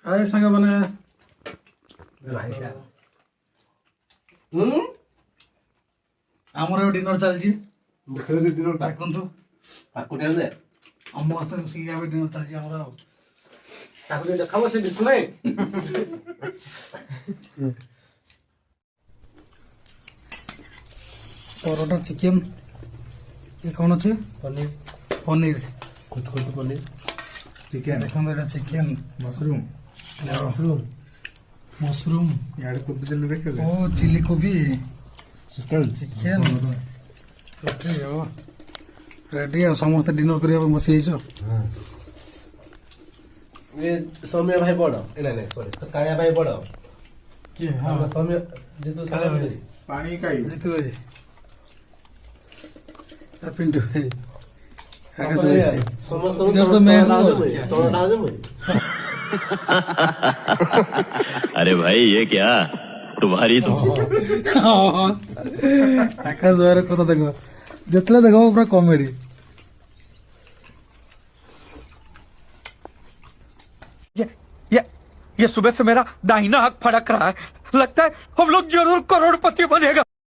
हाय सांग मैंने आमर डिनर चलछि देखले डिनर ता देखंतु ताकुटे दे हम मस्त मिसिक आबे डिनर चलछि हमरा ताकुटे देखाबो से दिस नै परोटा चिकन ये कौन अच्छे पनीर पनीर कुछ पनीर चिकन देखो बेटा चिकन मशरूम मशरूम मशरूम यार कोबी जल्दी देखे ओ चिली कोबी चिकन चिकन ओके हो रेडी है समस्त डिनर करिया बसी आइछो ये सौम्य भाई बड़ नहीं सॉरी कालिया भाई बड़ के हां हां सौम्य जितु कालिया भाई। पानी खाई जीतू भाई पिंटू भाई समस्त इधर तो मैं हूँ। अरे भाई ये क्या तुम्हारी तो आकाश भाई कथा देखो जितले देखो पूरा कॉमेडी ये सुबह से मेरा दाहिना हाथ फड़क रहा है लगता है हम लोग जरूर करोड़पति बनेगा